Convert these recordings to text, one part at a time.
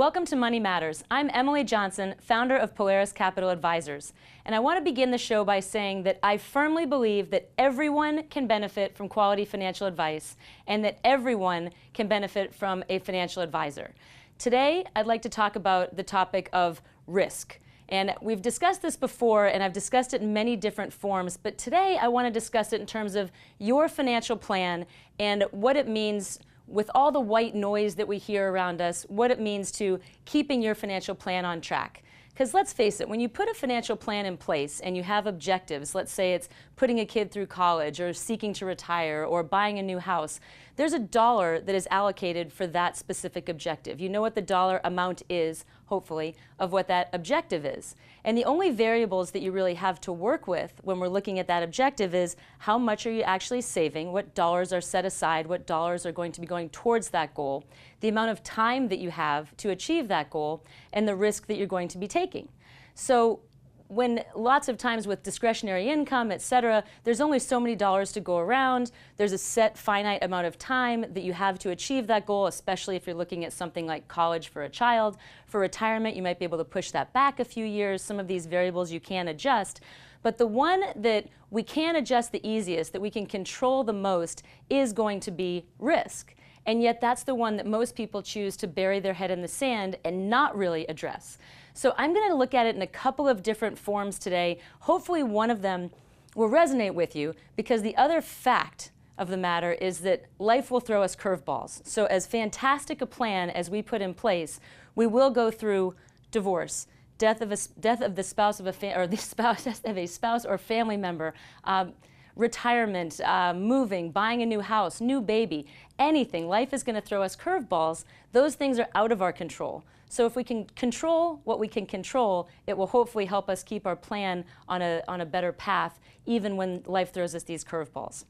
Welcome to Money Matters. I'm Emily Johnson, founder of Polaris Capital Advisors, and I want to begin the show by saying that I firmly believe that everyone can benefit from quality financial advice and that everyone can benefit from a financial advisor. Today, I'd like to talk about the topic of risk. And we've discussed this before, and I've discussed it in many different forms, but today I want to discuss it in terms of your financial plan and what it means with all the white noise that we hear around us, what it means to keeping your financial plan on track. Because let's face it, when you put a financial plan in place and you have objectives, let's say it's putting a kid through college or seeking to retire or buying a new house, there's a dollar that is allocated for that specific objective. You know what the dollar amount is, hopefully, of what that objective is. And the only variables that you really have to work with when we're looking at that objective is how much are you actually saving, what dollars are set aside, what dollars are going to be going towards that goal, the amount of time that you have to achieve that goal, and the risk that you're going to be taking. So when lots of times with discretionary income, etc., there's only so many dollars to go around. There's a set finite amount of time that you have to achieve that goal, especially if you're looking at something like college for a child. For retirement, you might be able to push that back a few years. Some of these variables you can adjust. But the one that we can adjust the easiest, that we can control the most, is going to be risk. And yet that's the one that most people choose to bury their head in the sand and not really address. So I'm going to look at it in a couple of different forms today. Hopefully one of them will resonate with you, because the other fact of the matter is that life will throw us curveballs. So as fantastic a plan as we put in place, we will go through divorce, death of the spouse of a spouse or family member, retirement, moving, buying a new house, new baby, anything. Life is going to throw us curveballs. Those things are out of our control. So if we can control what we can control, it will hopefully help us keep our plan on a better path, even when life throws us these curveballs.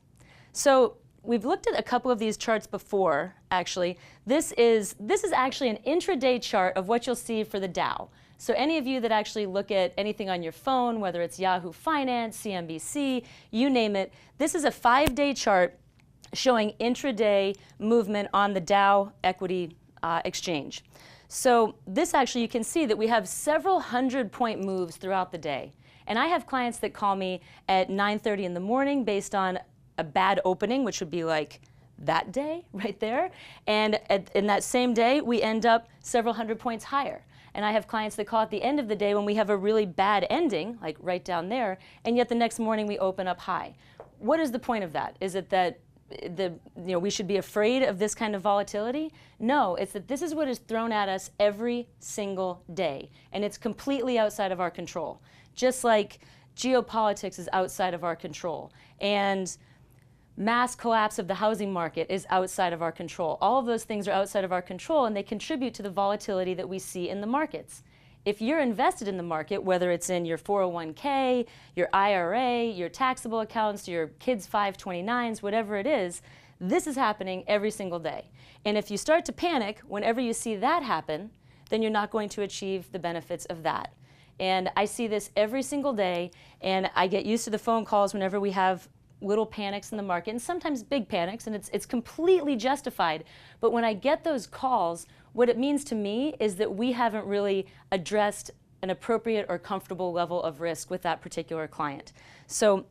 So we've looked at a couple of these charts before, actually. This is actually an intraday chart of what you'll see for the Dow. So any of you that actually look at anything on your phone, whether it's Yahoo Finance, CNBC, you name it, this is a 5-day chart showing intraday movement on the Dow Equity Exchange. So this actually, you can see that we have several 100-point moves throughout the day. And I have clients that call me at 9:30 in the morning based on a bad opening, which would be like that day right there. And in that same day, we end up several 100 points higher. And I have clients that call at the end of the day when we have a really bad ending, like right down there, and yet the next morning we open up high. What is the point of that? Is it that we should be afraid of this kind of volatility? No, it's that this is what is thrown at us every single day, and it's completely outside of our control. Just like geopolitics is outside of our control, and mass collapse of the housing market is outside of our control. All of those things are outside of our control, and they contribute to the volatility that we see in the markets. If you're invested in the market, whether it's in your 401k, your IRA, your taxable accounts, your kids' 529s, whatever it is, this is happening every single day. And if you start to panic whenever you see that happen, then you're not going to achieve the benefits of that. And I see this every single day, and I get used to the phone calls whenever we have little panics in the market, and sometimes big panics, and it's completely justified. But when I get those calls, what it means to me is that we haven't really addressed an appropriate or comfortable level of risk with that particular client. So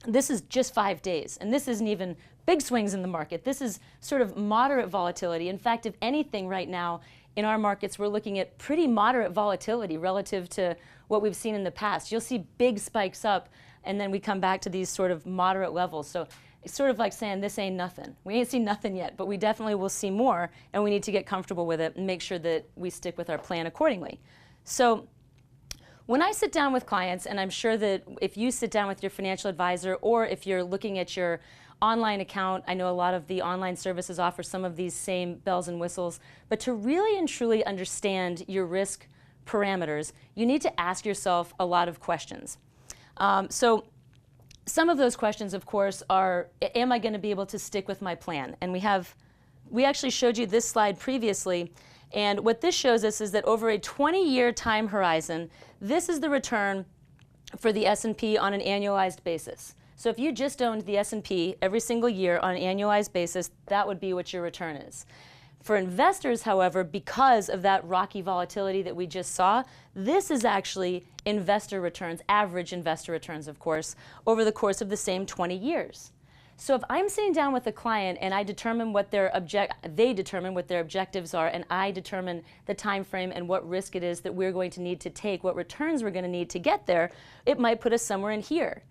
this is just 5 days, and this isn't even big swings in the market. This is sort of moderate volatility. In fact, if anything right now in our markets, we're looking at pretty moderate volatility relative to what we've seen in the past. You'll see big spikes up, and then we come back to these sort of moderate levels. So it's sort of like saying this ain't nothing. We ain't seen nothing yet, but we definitely will see more, and we need to get comfortable with it and make sure that we stick with our plan accordingly. So when I sit down with clients, and I'm sure that if you sit down with your financial advisor, or if you're looking at your online account, I know a lot of the online services offer some of these same bells and whistles, but to really and truly understand your risk parameters, you need to ask yourself a lot of questions. So some of those questions, of course, are, am I going to be able to stick with my plan? And we actually showed you this slide previously, and what this shows us is that over a 20-year time horizon, this is the return for the S&P on an annualized basis. So if you just owned the S&P every single year on an annualized basis, that would be what your return is. For investors, however, because of that rocky volatility that we just saw, this is actually investor returns, average investor returns, of course, over the course of the same 20 years. So if I'm sitting down with a client and I determine what they determine what their objectives are, and I determine the time frame and what risk it is that we're going to need to take, what returns we're going to need to get there, it might put us somewhere in here.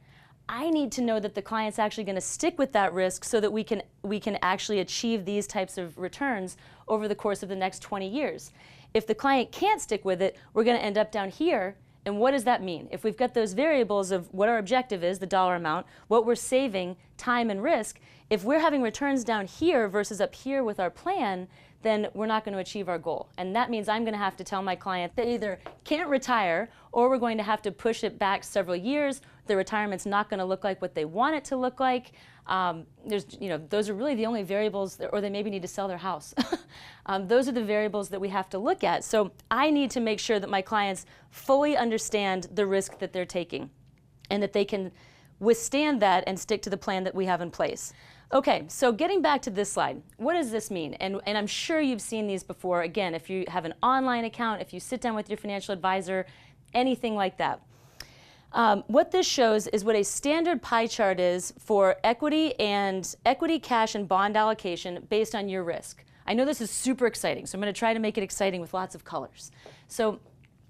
I need to know that the client's actually going to stick with that risk so that we can actually achieve these types of returns over the course of the next 20 years. If the client can't stick with it, we're going to end up down here. And what does that mean? If we've got those variables of what our objective is, the dollar amount, what we're saving, time and risk, if we're having returns down here versus up here with our plan, then we're not going to achieve our goal. And that means I'm going to have to tell my client they either can't retire, or we're going to have to push it back several years. The retirement's not going to look like what they want it to look like. Those are really the only variables, or they maybe need to sell their house. Those are the variables that we have to look at. So I need to make sure that my clients fully understand the risk that they're taking and that they can withstand that and stick to the plan that we have in place. Okay, so getting back to this slide, what does this mean? And I'm sure you've seen these before. Again, if you have an online account, if you sit down with your financial advisor, anything like that. What this shows is what a standard pie chart is for equity, cash, and bond allocation based on your risk. I know this is super exciting, so I'm going to try to make it exciting with lots of colors. So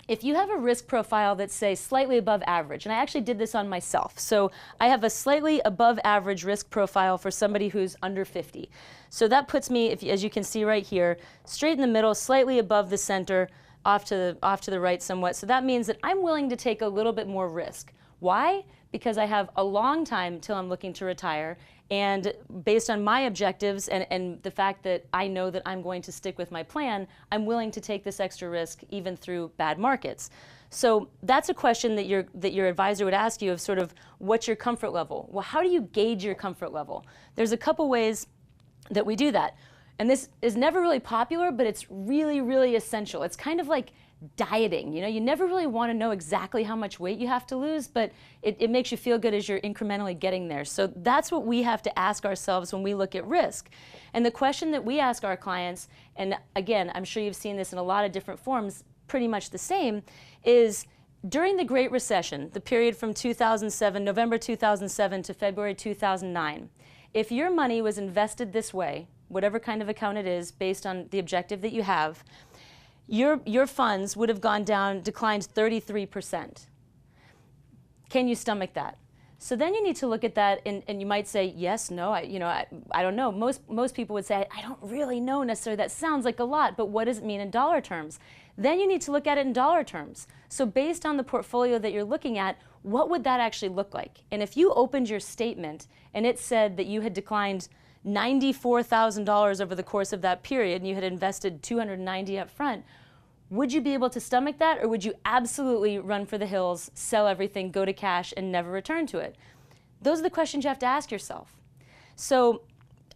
if you have a risk profile that's, say, slightly above average, and I actually did this on myself, so I have a slightly above average risk profile for somebody who's under 50. So that puts me, as you can see right here, straight in the middle, slightly above the center, off to the right somewhat. So that means that I'm willing to take a little bit more risk. Why? Because I have a long time till I'm looking to retire, and based on my objectives and the fact that I know that I'm going to stick with my plan, I'm willing to take this extra risk even through bad markets. So that's a question that your advisor would ask you of sort of what's your comfort level? Well, how do you gauge your comfort level? There's a couple ways that we do that. And this is never really popular, but it's really, really essential. It's kind of like dieting. You never really want to know exactly how much weight you have to lose, but it makes you feel good as you're incrementally getting there. So that's what we have to ask ourselves when we look at risk. And the question that we ask our clients, and again, I'm sure you've seen this in a lot of different forms, pretty much the same, is during the Great Recession, the period from November 2007 to February 2009, if your money was invested this way, whatever kind of account it is, based on the objective that you have, your funds would have declined 33%. Can you stomach that? So then you need to look at that, and you might say, yes, no, I don't know. Most people would say, I don't really know necessarily. That sounds like a lot, but what does it mean in dollar terms? Then you need to look at it in dollar terms. So based on the portfolio that you're looking at, what would that actually look like? And if you opened your statement and it said that you had declined $94,000 over the course of that period, and you had invested $290 up front, would you be able to stomach that, or would you absolutely run for the hills, sell everything, go to cash, and never return to it? Those are the questions you have to ask yourself. So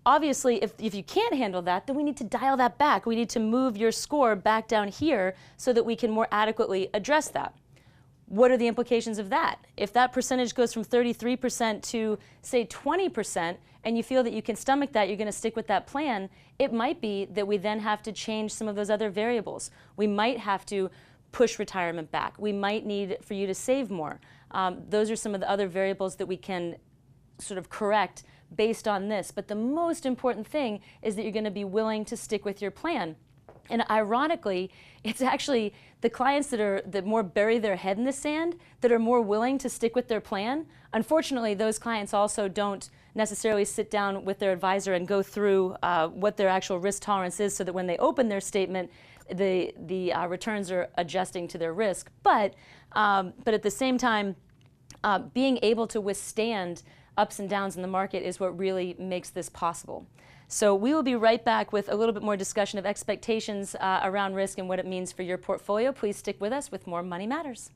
obviously, if you can't handle that, then we need to dial that back. We need to move your score back down here so that we can more adequately address that. What are the implications of that? If that percentage goes from 33% to, say, 20%, and you feel that you can stomach that, you're going to stick with that plan, it might be that we then have to change some of those other variables. We might have to push retirement back. We might need for you to save more. Those are some of the other variables that we can sort of correct based on this. But the most important thing is that you're going to be willing to stick with your plan. And ironically, it's actually the clients that more bury their head in the sand, that are more willing to stick with their plan. Unfortunately, those clients also don't necessarily sit down with their advisor and go through what their actual risk tolerance is, so that when they open their statement, the returns are adjusting to their risk. But at the same time, being able to withstand ups and downs in the market is what really makes this possible. So we will be right back with a little bit more discussion of expectations around risk and what it means for your portfolio. Please stick with us with more Money Matters.